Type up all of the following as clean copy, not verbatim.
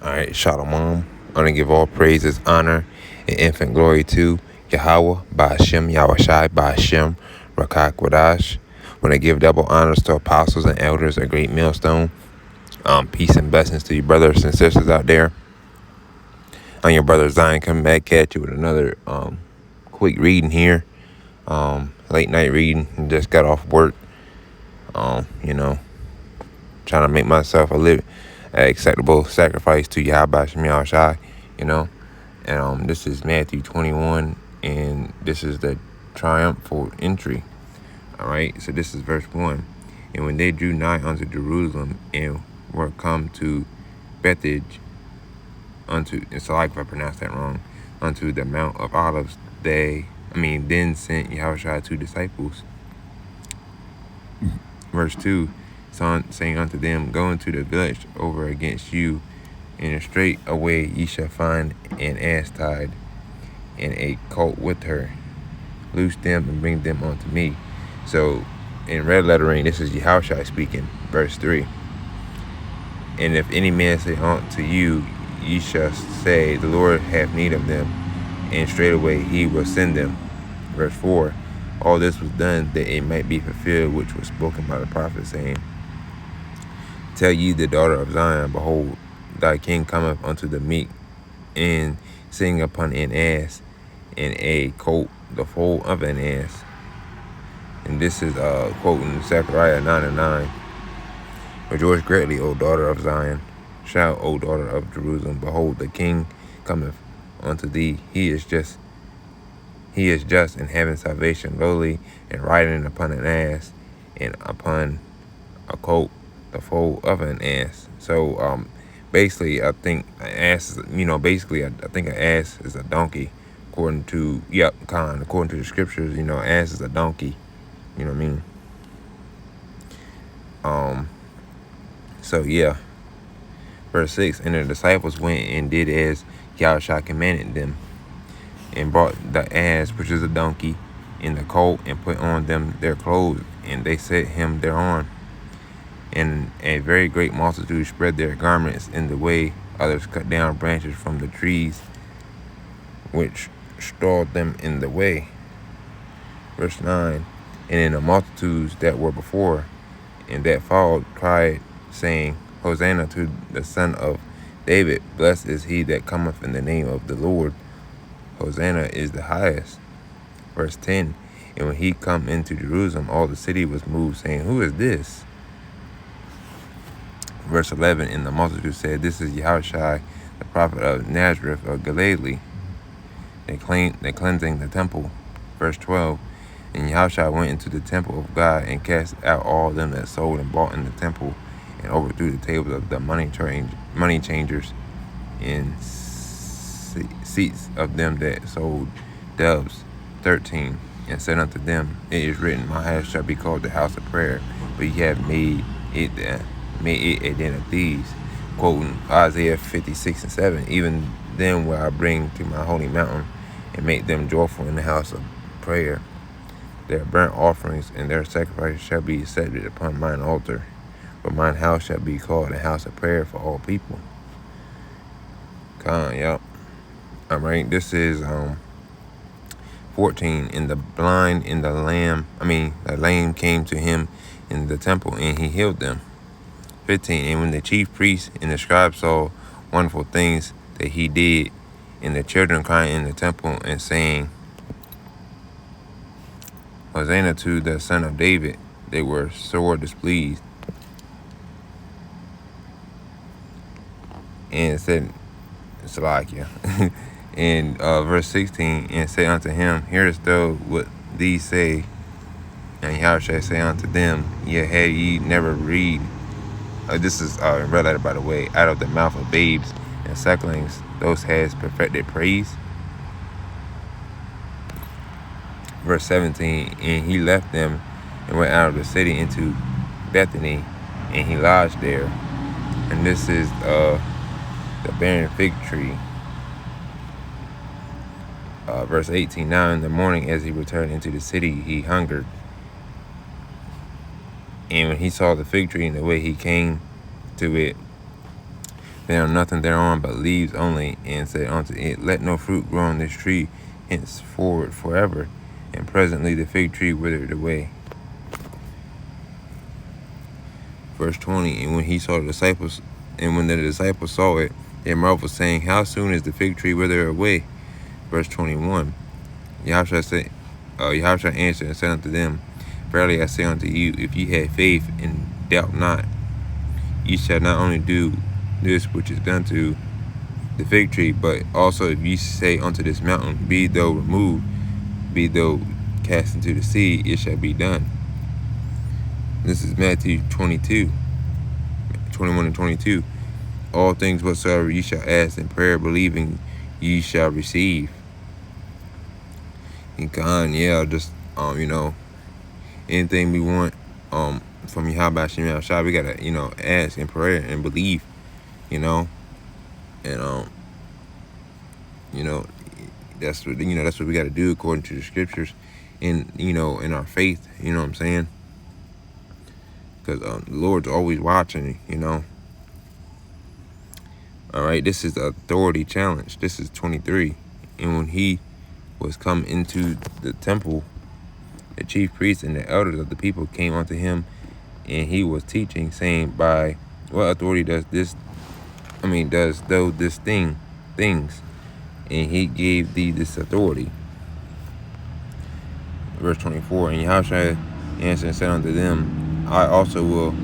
All right, Shalom. I want to give all praises, honor, and infinite glory to Yahweh, Ba'ashem, Yahushai, Ba'ashem, Rakak Wadash. Want to give double honors to apostles and elders, a great millstone. Peace and blessings to you brothers and sisters out there. I'm your brother Zion coming back at you with another quick reading here. Late night reading. Just got off work. Trying to make myself an acceptable sacrifice to Yahweh Shem Yahushai, And this is Matthew 21, and this is the triumphal entry. All right, so this is verse 1. And when they drew nigh unto Jerusalem and were come to Bethphage, it's like if I pronounced that wrong, unto the Mount of Olives, then sent Yahushua 2 disciples. Verse 2, saying unto them, go into the village over against you, and straight away ye shall find an ass tied, and a colt with her. Loose them and bring them unto me. So, in red lettering, this is Yahushua speaking. Verse 3. And if any man say unto you, ye shall say, the Lord hath need of them, and straightway he will send them. Verse 4. All this was done that it might be fulfilled, which was spoken by the prophet, saying, tell ye the daughter of Zion, behold, thy king cometh unto the meek, and sitting upon an ass, and a colt, the foal of an ass. And this is quoting Zechariah 9:9. Rejoice greatly, O daughter of Zion. Shout, O daughter of Jerusalem. Behold, the king cometh unto thee. He is just and having salvation, lowly, and riding upon an ass, and upon a colt, the foal of an ass. So basically, I think an ass is, I think an ass is a donkey, according to the scriptures. An ass is a donkey. You know what I mean? So yeah. Verse 6, and the disciples went and did as Yahushua commanded them, and brought the ass, which is a donkey, and the colt, and put on them their clothes, and they set him thereon. And a very great multitude spread their garments in the way. Others cut down branches from the trees, which stalled them in the way. Verse 9, and in the multitudes that were before and that followed cried, saying, Hosanna to the Son of David. Blessed is he that cometh in the name of the Lord. Hosanna is the highest. Verse 10, and when he come into Jerusalem, all the city was moved, saying, who is this? Verse 11, and the multitude said, this is Yahushua, the prophet of Nazareth of Galilee. They cleansing the temple. Verse 12, and Yahushua went into the temple of God, and cast out all them that sold and bought in the temple, and overthrew the tables of the money changers, and seats of them that sold doves. 13, and said unto them, it is written, my house shall be called the house of prayer, but ye have made it a den of thieves. Quoting Isaiah 56:7, even then will I bring to my holy mountain, and make them joyful in the house of prayer. Their burnt offerings and their sacrifices shall be accepted upon mine altar, but mine house shall be called a house of prayer for all people. Yep. All right, this is 14, and the lame came to him in the temple, and he healed them. 15, and when the chief priests and the scribes saw wonderful things that he did, and the children crying in the temple and saying, Hosanna to the Son of David, they were sore displeased, and said, Salakia. And verse 16, and say unto him, hearest thou what these say? And Yahushua say unto them, yet had ye never read. This is in red letter, by the way, out of the mouth of babes and sucklings, those has perfected praise. Verse 17, and he left them and went out of the city into Bethany, and he lodged there. And this is the barren fig tree. Verse 18, now in the morning as he returned into the city, he hungered. And when he saw the fig tree and the way he came to it, found nothing thereon but leaves only, and said unto it, Let no fruit grow on this tree henceforward forever. And presently the fig tree withered away. Verse 20, and when the disciples saw it, they marveled, saying, How soon is the fig tree withered away? Verse 21, Yahushua answered and said unto them, Verily I say unto you, if ye have faith and doubt not, ye shall not only do this which is done to the fig tree, but also if ye say unto this mountain, Be thou removed, be thou cast into the sea, it shall be done. This is Matthew 22, 21 and 22. All things whatsoever ye shall ask in prayer, believing, ye shall receive. And just anything we want from Yahweh Shem Yahushua, we gotta ask in prayer and believe, and that's what we gotta do according to the scriptures, in our faith. You know what I'm saying? Because the Lord's always watching. All right, this is the authority challenge. This is 23. And when he was come into the temple, the chief priests and the elders of the people came unto him, and he was teaching, saying, By what authority does this things? And he gave thee this authority. Verse 24, and Yahushua answered and said unto them, I also will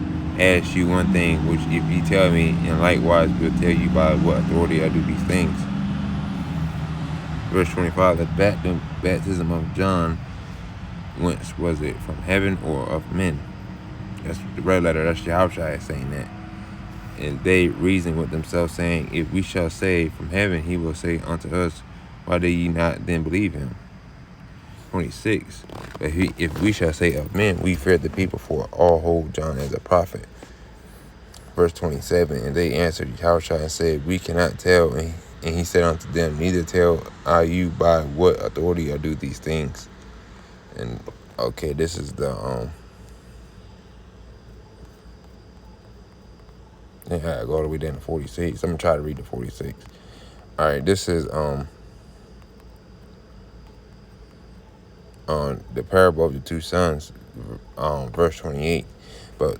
ask you one thing, which if ye tell me, and likewise will tell you by what authority I do these things. Verse 25, the baptism of John, whence was it, from heaven or of men? That's the red letter, that's Yahushua saying that. And they reasoned with themselves, saying, If we shall say from heaven, he will say unto us, Why do ye not then believe him? 26, but if we shall say of men, we fear the people, for all hold John as a prophet. Verse 27, and they answered Yahushua and said, We cannot tell. And he said unto them, Neither tell I you by what authority I do these things. And okay, this is the I go all the way down to 46. I'm gonna try to read the 46. All right, this is the parable of the two sons, verse 28. But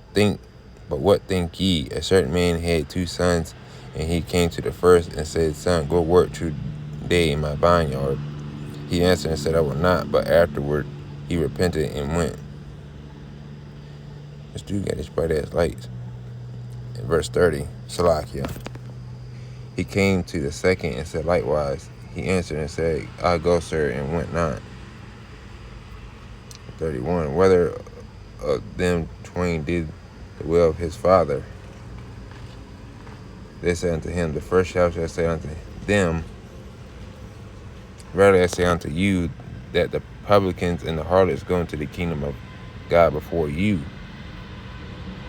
what think ye? A certain man had two sons, and he came to the first and said, Son, go work today in my vineyard. He answered and said, I will not. But afterward he repented and went. This dude got his bright ass lights. In verse 30, Salakia. He came to the second and said likewise. He answered and said, I go, sir, and went not. 31, whether of them twain did the will of his father? They said unto him, the first shall say unto them, Verily I say unto you, that the publicans and the harlots go into the kingdom of God before you.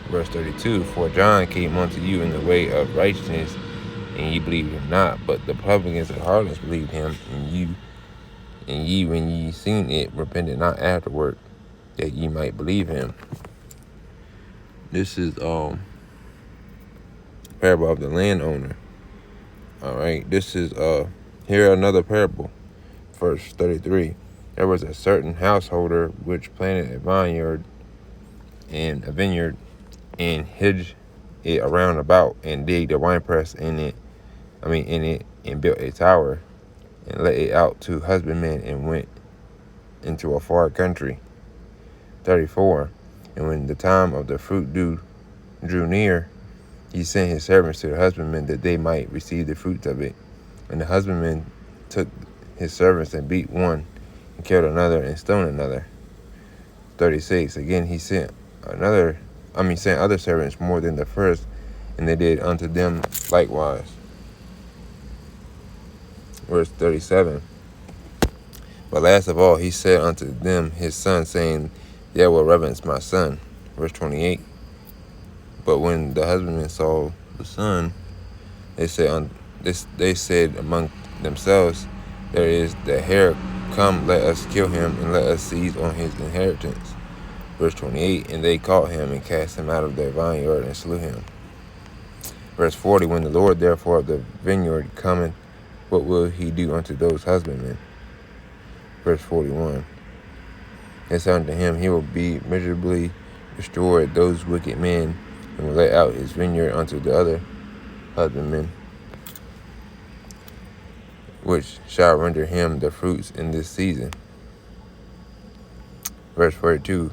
Verse 32, For John came unto you in the way of righteousness, and ye believed him not, but the publicans and harlots believed him, and ye, when ye seen it, repented not afterward, that ye might believe him. This is parable of the landowner. All right, this is here another parable. Verse 33. There was a certain householder which planted a vineyard and hedged it around about, and digged a winepress in it, and built a tower, and let it out to husbandmen, and went into a far country. 34. And when the time of the fruit drew near, he sent his servants to the husbandmen, that they might receive the fruits of it. And the husbandmen took his servants and beat one, and killed another, and stoned another. 36. Again he sent other servants more than the first, and they did unto them likewise. Verse 37. But last of all he said unto them his son, saying, They will reverence my son. Verse 28. But when the husbandmen saw the son, they said among themselves, There is the heir, come, let us kill him, and let us seize on his inheritance. Verse 28. And they caught him and cast him out of their vineyard and slew him. Verse 40, when the Lord therefore of the vineyard cometh, what will he do unto those husbandmen? Verse 41, and said unto him, he will be miserably destroyed those wicked men, and will let out his vineyard unto the other husbandmen, which shall render him the fruits in this season. Verse 42,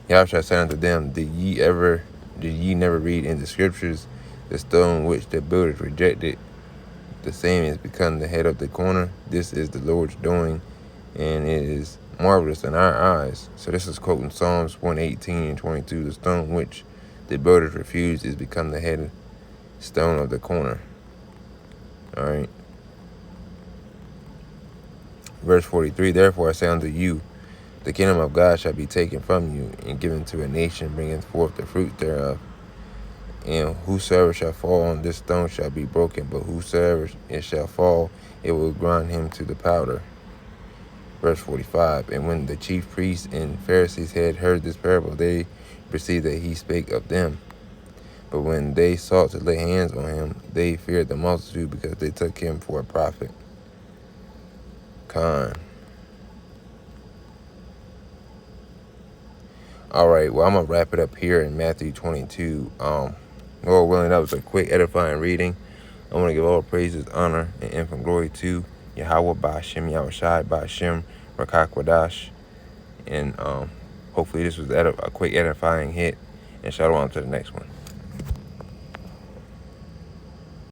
Yahweh said unto them, did ye never read in the scriptures, the stone which the builders rejected, the same is become the head of the corner? This is the Lord's doing, and it is marvelous in our eyes. So this is quoting Psalms 118 and 22. The stone which the builders refused is become the head stone of the corner. All right. Verse 43, therefore I say unto you, the kingdom of God shall be taken from you, and given to a nation bringing forth the fruit thereof. And whosoever shall fall on this stone shall be broken, but whosoever it shall fall, it will grind him to the powder. Verse 45, and when the chief priests and Pharisees had heard this parable, they perceived that he spake of them. But when they sought to lay hands on him, they feared the multitude, because they took him for a prophet. Con. All right, well, I'm going to wrap it up here in Matthew 22. Lord willing, that was a quick, edifying reading. I want to give all praises, honor, and infinite glory to Yahweh, Ba'ashem, Yahushai, Ba'ashem, Rakakwadash. And hopefully this was a quick, edifying hit. And shout out to the next one.